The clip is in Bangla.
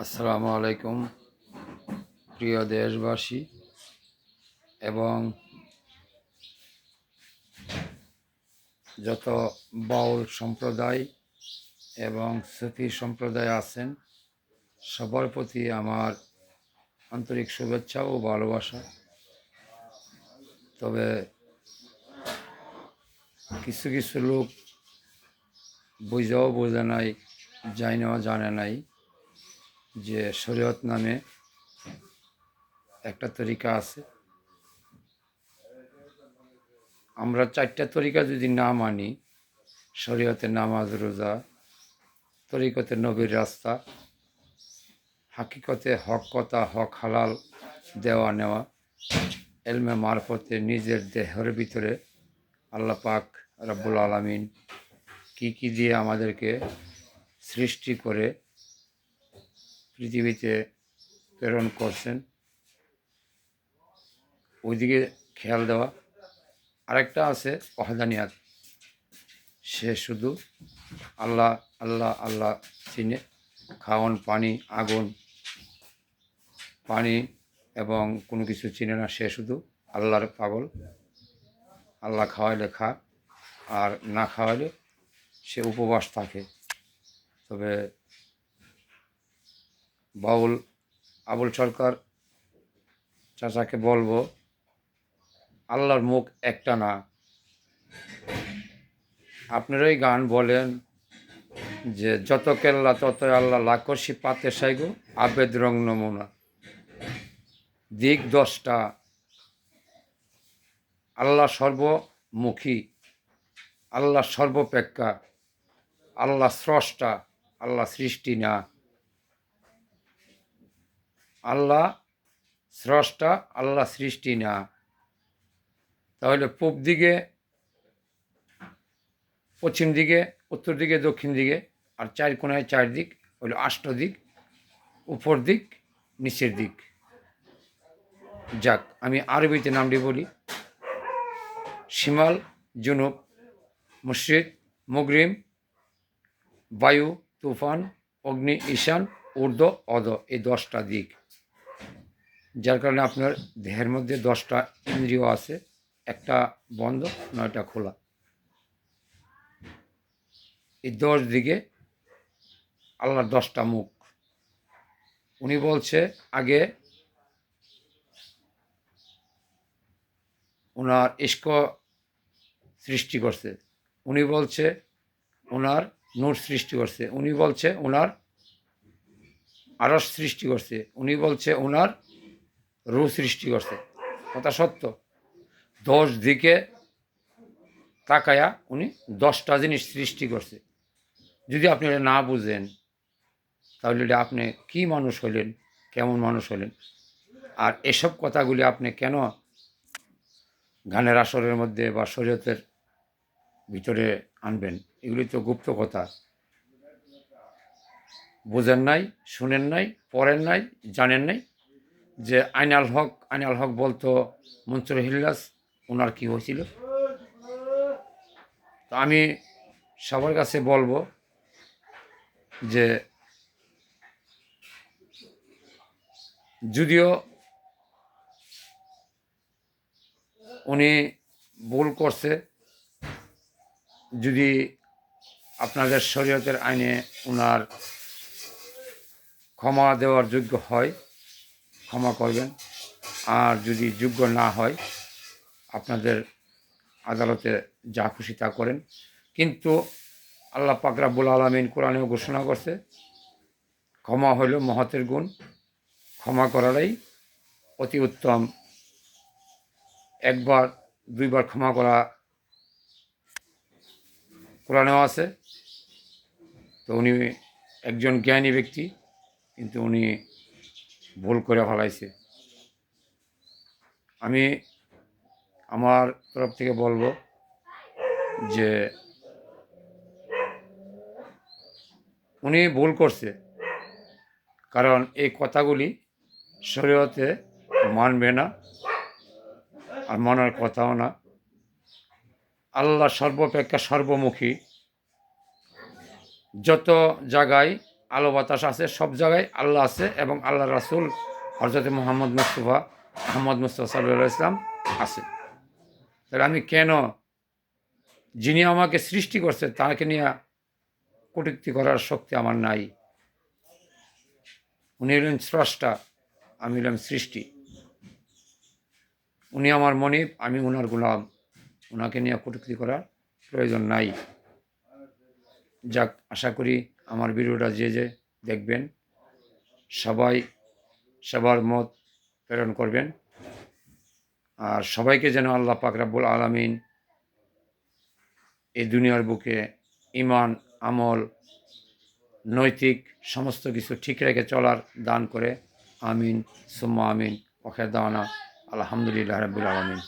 আসসালামু আলাইকুম প্রিয় দেশবাসী এবং যত বাউল সম্প্রদায় এবং সুফি সম্প্রদায় আছেন সবার প্রতি আমার আন্তরিক শুভেচ্ছা ও ভালোবাসা। তবে কিছু কিছু লোক বুঝেও বোঝে নাই, জানেও জানে নাই যে শরীয়ত নামে একটা তরিকা আছে। আমরা 4টা তরিকা যদি না মানি, শরীয়তে নামাজ রোজা, তরিকতে নবীর রাস্তা, হাকিকতে হক কথা, হক হালাল দেওয়া নেওয়া, এলমে মারফতে নিজের দেহের ভিতরে আল্লাহ পাক রব্বুল আলামিন কি দিয়ে আমাদেরকে সৃষ্টি করে পৃথিবীতে প্রেরণ করছেন, ওইদিকে খেয়াল দেওয়া। আরেকটা আছে ওয়াহদানিয়াত, সে শুধু আল্লাহ আল্লাহ আল্লাহ চিনে, খাওয়ান, পানি, আগুন, পানি এবং কোনো কিছু চিনে না। সে শুধু আল্লাহর পাগল। আল্লাহ খাওয়াইলে খা, আর না খাওয়াইলে সে উপবাস থাকে। তবে বাউল আবুল সরকার চাচাকে বলবো, আল্লাহর মুখ একটা না। আপনারাই গান বলেন যে যত কেল্লা ততই আল্লাহ, লাকসি পাতে সাইগো আবেদ রং নমুনা, দিক 10টা, আল্লাহ সর্বমুখী, আল্লাহ সর্বপেক্ষা, আল্লাহ স্রষ্টা, আল্লাহ সৃষ্টি না। আল্লাহ স্রষ্টা, আল্লাহ সৃষ্টি না। তাহলে পূব দিকে, পশ্চিম দিকে, উত্তর দিকে, দক্ষিণ দিকে, আর 4 কোণায় 4 দিক হলো 8 দিক, উপর দিক, নিচের দিক। যাক, আমি আরবিতে নামটি বলি: শিমাল, জুনুব, মুশরিক, মুগরিম, বায়ু, তুফান, অগ্নি, ঈশান, ঊর্ধ্ব, অধ, এই 10টা দিক। যার কারণে আপনার দেহের মধ্যে 10টা ইন্দ্রিয় আছে, একটা বন্ধ, 9টা খোলা। এই 10 দিকে আল্লাহর 10টা মুখ। উনি বলছে আগে ওনার ইস্ক সৃষ্টি করছে, উনি বলছে ওনার নূর সৃষ্টি করছে, উনি বলছে ওনার আরশ সৃষ্টি করছে, উনি বলছে ওনার রূহ সৃষ্টি করছে। কথা সত্য। 10 দিকে তাকায়া উনি 10টা জিনিস সৃষ্টি করছে। যদি আপনি এটা না বুঝেন, তাহলে এটা আপনি কী মানুষ হলেন, কেমন মানুষ হলেন? আর এসব কথাগুলি আপনি কেন গানের আসরের মধ্যে বা শরীয়তের ভিতরে আনবেন? এগুলি তো গুপ্ত কথা। বোঝেন নাই, শুনেন নাই, পড়েন নাই, জানেন নাই যে আইনাল হক বলতো মনসুর হিল্লাস, ওনার কী হয়েছিল। তো আমি সবার কাছে বলবো যে যদিও উনি ভুল করছে, যদি আপনাদের শরীয়তের আইনে ওনার ক্ষমা দেওয়ার যোগ্য হয়, ক্ষমা করবেন। আর যদি যোগ্য না হয়, আপনাদের আদালতে যা খুশি তা করেন। কিন্তু আল্লাহ পাক রব্বুল আলামিন কোরআনেও ঘোষণা করছে, ক্ষমা হইল মহতের গুণ, ক্ষমা করাটাই অতি উত্তম। একবার 2বার ক্ষমা করা কোরআনেও আছে। তো উনি একজন জ্ঞানী ব্যক্তি, কিন্তু উনি ভুল করে ফেলাইছে। আমি আমার তরফ থেকে বলবো যে উনি ভুল করছে, কারণ এই কথাগুলি শরীয়তে মানবে না, আর মানার কথাও না। আল্লাহ সর্বাপেক্ষা সর্বমুখী। যত জায়গায় আলো বাতাস আছে, সব জায়গায় আল্লাহ আছে এবং আল্লাহ রাসূল হযরত মুহাম্মদ মুস্তাফা সাল্লাল্লাহু আলাইহি ইসলাম আছে। তাহলে আমি কেন, যিনি আমাকে সৃষ্টি করছে তাকে নিয়ে কটূক্তি করার শক্তি আমার নাই? উনি হলেন স্রষ্টা, আমি হলাম সৃষ্টি। উনি আমার মনিব, আমি উনার গোলাম। ওনাকে নিয়ে কটূক্তি করার প্রয়োজন নাই। যাক, আশা করি আমার ভিডিওটা যে দেখবেন সবাই সবার মত প্রেরণ করবেন। আর সবাইকে যেন আল্লাহ পাক রব্বুল আলামিন এই দুনিয়ার বুকে ঈমান, আমল, নৈতিক সমস্ত কিছু ঠিক রেখে চলার দান করে। আমিন সুম্মা আমিন। ওয়া আখির দাওয়ানা আলহামদুলিল্লাহি রাব্বিল আলামিন।